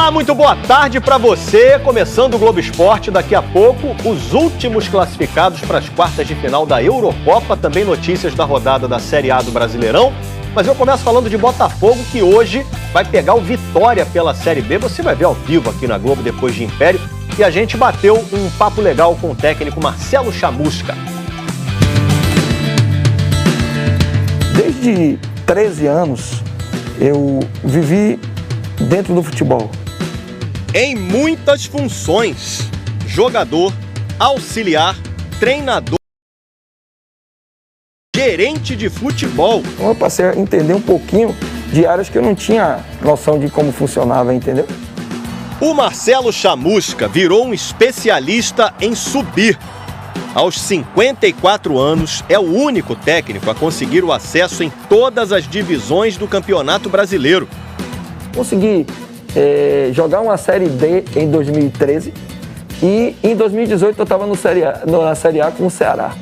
Olá, muito boa tarde para você. Começando o Globo Esporte, daqui a pouco, os últimos classificados para as quartas de final da Eurocopa, também notícias da rodada da Série A do Brasileirão. Mas eu começo falando de Botafogo, que hoje vai pegar o Vitória pela Série B. Você vai ver ao vivo aqui na Globo depois de Império. E a gente bateu um papo legal com o técnico Marcelo Chamusca. Desde 13 anos, eu vivi dentro do futebol. Em muitas funções: jogador, auxiliar, treinador, gerente de futebol. Então eu passei a entender um pouquinho de áreas que eu não tinha noção de como funcionava, entendeu? O Marcelo Chamusca virou um especialista em subir. Aos 54 anos, é o único técnico a conseguir o acesso em todas as divisões do Campeonato Brasileiro. Consegui jogar uma Série D em 2013 e em 2018 eu estava na Série A com o Ceará.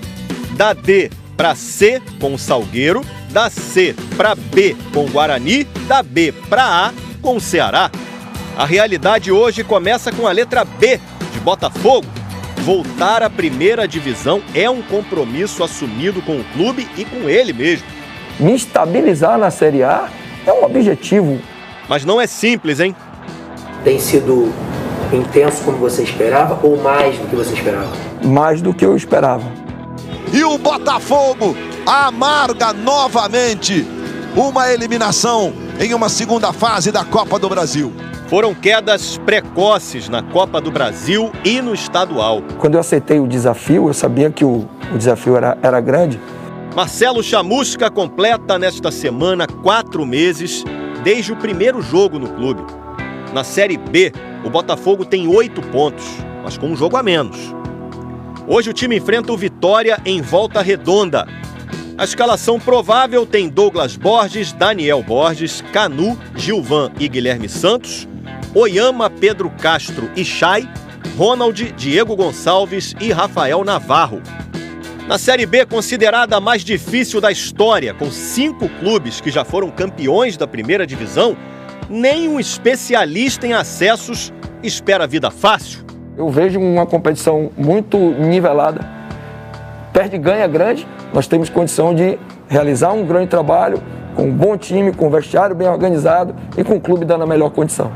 Da D para C com o Salgueiro, da C para B com o Guarani, da B para A com o Ceará. A realidade hoje começa com a letra B de Botafogo. Voltar à primeira divisão é um compromisso assumido com o clube e com ele mesmo. Me estabilizar na Série A é um objetivo. Mas não é simples, hein? Tem sido intenso como você esperava ou mais do que você esperava? Mais do que eu esperava. E o Botafogo amarga novamente uma eliminação em uma segunda fase da Copa do Brasil. Foram quedas precoces na Copa do Brasil e no estadual. Quando eu aceitei o desafio, eu sabia que o desafio era grande. Marcelo Chamusca completa nesta semana 4 meses desde o primeiro jogo no clube. Na Série B, o Botafogo tem 8 pontos, mas com um jogo a menos. Hoje o time enfrenta o Vitória em Volta Redonda. A escalação provável tem Douglas Borges, Daniel Borges, Canu, Gilvan e Guilherme Santos, Oyama, Pedro Castro e Chay, Ronald, Diego Gonçalves e Rafael Navarro. Na Série B, considerada a mais difícil da história, com 5 clubes que já foram campeões da primeira divisão, nem um especialista em acessos espera a vida fácil. Eu vejo uma competição muito nivelada. Perde e ganha grande, nós temos condição de realizar um grande trabalho com um bom time, com um vestiário bem organizado e com o clube dando a melhor condição.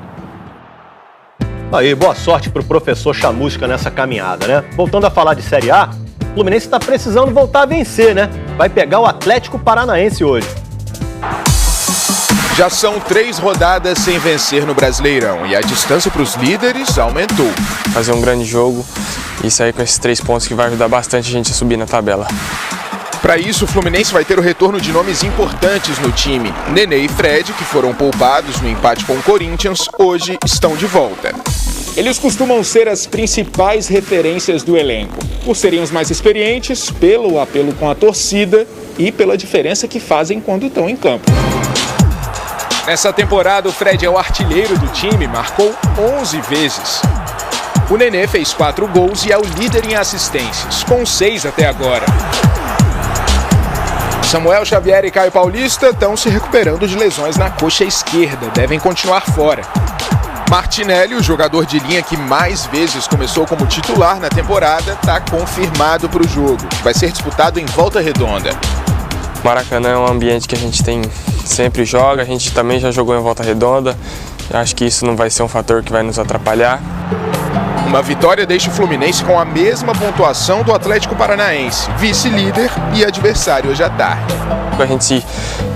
Aí, boa sorte pro professor Chamusca nessa caminhada, né? Voltando a falar de Série A, o Fluminense está precisando voltar a vencer, né? Vai pegar o Atlético Paranaense hoje. Já são 3 rodadas sem vencer no Brasileirão e a distância para os líderes aumentou. Fazer um grande jogo e sair com esses 3 pontos que vai ajudar bastante a gente a subir na tabela. Para isso, o Fluminense vai ter o retorno de nomes importantes no time. Nenê e Fred, que foram poupados no empate com o Corinthians, hoje estão de volta. Eles costumam ser as principais referências do elenco, por serem os mais experientes, pelo apelo com a torcida e pela diferença que fazem quando estão em campo. Nessa temporada, o Fred é o artilheiro do time, marcou 11 vezes. O Nenê fez 4 gols e é o líder em assistências, com 6 até agora. Samuel Xavier e Caio Paulista estão se recuperando de lesões na coxa esquerda, devem continuar fora. Martinelli, o jogador de linha que mais vezes começou como titular na temporada, está confirmado para o jogo, que vai ser disputado em Volta Redonda. Maracanã é um ambiente que a gente sempre joga, a gente também já jogou em Volta Redonda. Eu acho que isso não vai ser um fator que vai nos atrapalhar. Uma vitória deixa o Fluminense com a mesma pontuação do Atlético Paranaense, vice-líder e adversário hoje à tarde. A gente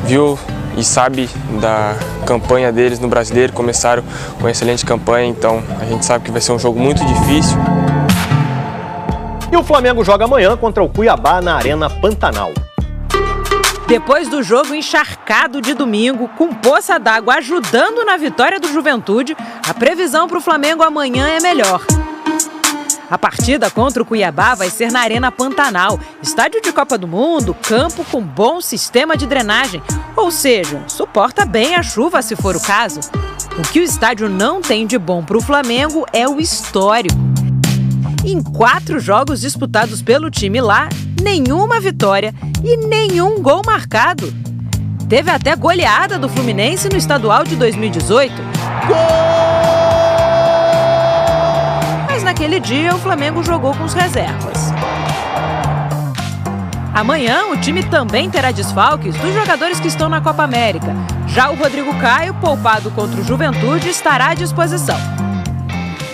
viu e sabe da campanha deles no Brasileiro, começaram com uma excelente campanha, então a gente sabe que vai ser um jogo muito difícil. E o Flamengo joga amanhã contra o Cuiabá na Arena Pantanal. Depois do jogo encharcado de domingo, com poça d'água ajudando na vitória do Juventude, a previsão para o Flamengo amanhã é melhor. A partida contra o Cuiabá vai ser na Arena Pantanal, estádio de Copa do Mundo, campo com bom sistema de drenagem, ou seja, suporta bem a chuva se for o caso. O que o estádio não tem de bom para o Flamengo é o histórico. Em 4 jogos disputados pelo time lá, nenhuma vitória e nenhum gol marcado. Teve até goleada do Fluminense no estadual de 2018. Gol! naquele dia o Flamengo jogou com os reservas. Amanhã o time também terá desfalques dos jogadores que estão na Copa América. Já o Rodrigo Caio, poupado contra o Juventude, estará à disposição.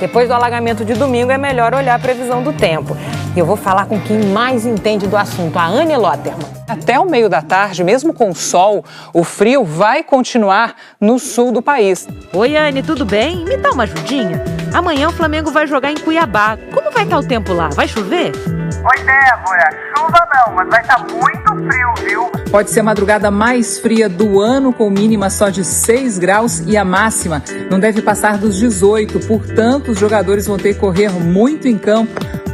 Depois do alagamento de domingo, é melhor olhar a previsão do tempo. E eu vou falar com quem mais entende do assunto, a Anne Lotterman. Até o meio da tarde, mesmo com sol, o frio vai continuar no sul do país. Oi, Anne, tudo bem? Me dá uma ajudinha. Amanhã o Flamengo vai jogar em Cuiabá. Como vai estar o tempo lá? Vai chover? Oi, Débora. Chuva não, mas vai estar muito frio, viu? Pode ser a madrugada mais fria do ano, com mínima só de 6 graus e a máxima não deve passar dos 18. Portanto, os jogadores vão ter que correr muito em campo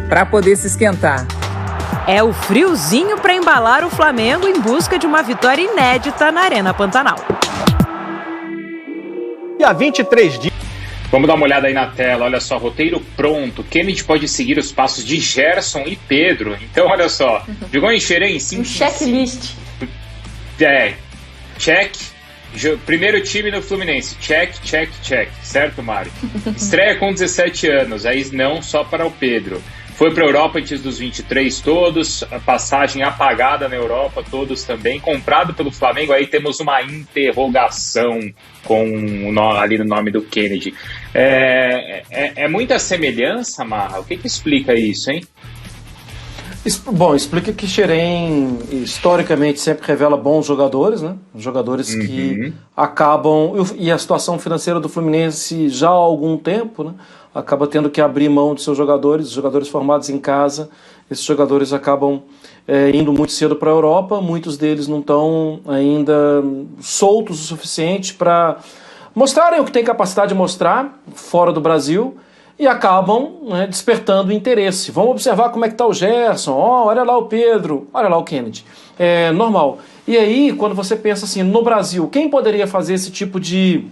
para poder se esquentar. É o friozinho para embalar o Flamengo em busca de uma vitória inédita na Arena Pantanal. E há 23 dias... Vamos dar uma olhada aí na tela, olha só, roteiro pronto. Kennedy pode seguir os passos de Gerson e Pedro. Então, olha só, jogou em Xerém, sim. Um checklist. Check. Primeiro time no Fluminense, check, certo, Mário? Estreia com 17 anos, aí não só para o Pedro. Foi para a Europa antes dos 23 todos, a passagem apagada na Europa todos também, comprado pelo Flamengo, aí temos uma interrogação com ali no nome do Kennedy. É muita semelhança, Marra? O que explica isso, hein? Bom, explica que Xerém historicamente sempre revela bons jogadores, né? Jogadores que acabam... E a situação financeira do Fluminense já há algum tempo, né? Acaba tendo que abrir mão de seus jogadores formados em casa. Esses jogadores acabam indo muito cedo para a Europa, muitos deles não estão ainda soltos o suficiente para mostrarem o que tem capacidade de mostrar fora do Brasil e acabam despertando interesse. Vamos observar como é que está o Gerson, olha lá o Pedro, olha lá o Kennedy. É normal. E aí, quando você pensa assim, no Brasil, quem poderia fazer esse tipo de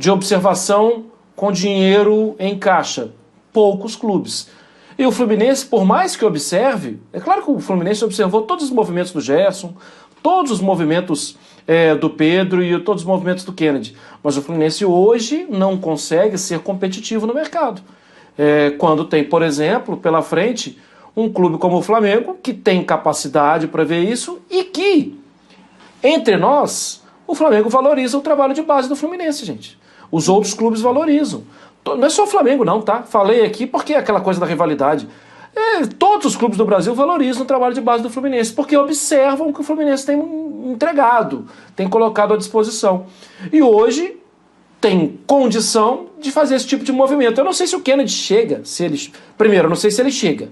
observação com dinheiro em caixa? Poucos clubes. E o Fluminense, por mais que observe, é claro que o Fluminense observou todos os movimentos do Gerson, todos os movimentos do Pedro e todos os movimentos do Kennedy, mas o Fluminense hoje não consegue ser competitivo no mercado. Quando tem, por exemplo, pela frente, um clube como o Flamengo, que tem capacidade para ver isso e que, entre nós, o Flamengo valoriza o trabalho de base do Fluminense, gente. Os outros clubes valorizam. Não é só o Flamengo não, tá? Falei aqui porque é aquela coisa da rivalidade. Todos os clubes do Brasil valorizam o trabalho de base do Fluminense, porque observam que o Fluminense tem entregado, tem colocado à disposição. E hoje tem condição de fazer esse tipo de movimento. Eu não sei se o Kennedy chega, primeiro, eu não sei se ele chega.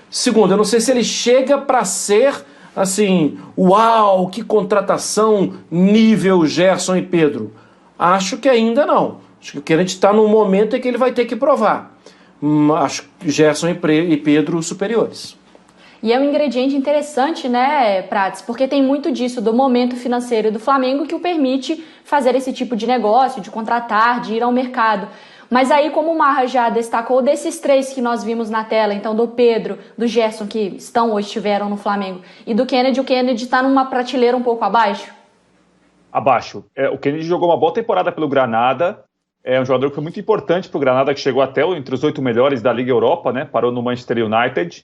Segundo, eu não sei se ele chega para ser assim, uau, que contratação nível Gerson e Pedro. Acho que ainda não. Acho que o Kennedy está num momento em que ele vai ter que provar. Acho que Gerson e Pedro superiores. E é um ingrediente interessante, né, Prats? Porque tem muito disso do momento financeiro do Flamengo que o permite fazer esse tipo de negócio, de contratar, de ir ao mercado. Mas aí, como o Marra já destacou, desses três que nós vimos na tela, então do Pedro, do Gerson, que estão ou estiveram no Flamengo, e do Kennedy, o Kennedy está numa prateleira um pouco abaixo? Abaixo. O Kennedy jogou uma boa temporada pelo Granada, é um jogador que foi muito importante para o Granada, que chegou até entre os 8 melhores da Liga Europa, né? Parou no Manchester United.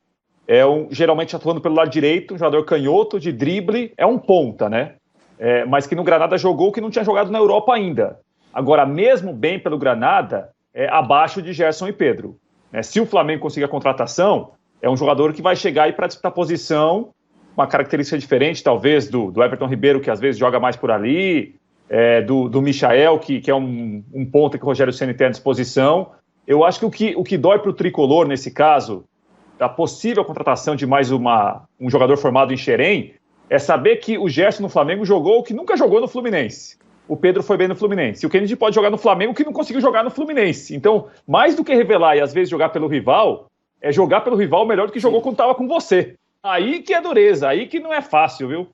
Geralmente atuando pelo lado direito, um jogador canhoto, de drible, é um ponta, né? Mas que no Granada jogou que não tinha jogado na Europa ainda. Agora, mesmo bem pelo Granada, abaixo de Gerson e Pedro. Se o Flamengo conseguir a contratação, é um jogador que vai chegar aí para disputar posição, uma característica diferente, talvez, do Everton Ribeiro, que às vezes joga mais por ali, do Michael, que é um ponta que o Rogério Ceni tem à disposição. Eu acho que o que dói para o tricolor, nesse caso, da possível contratação de mais um jogador formado em Xerém, é saber que o Gerson no Flamengo jogou o que nunca jogou no Fluminense. O Pedro foi bem no Fluminense. E o Kennedy pode jogar no Flamengo que não conseguiu jogar no Fluminense. Então, mais do que revelar e às vezes jogar pelo rival, é jogar pelo rival melhor do que jogou quando estava com você. Aí que é dureza, aí que não é fácil, viu?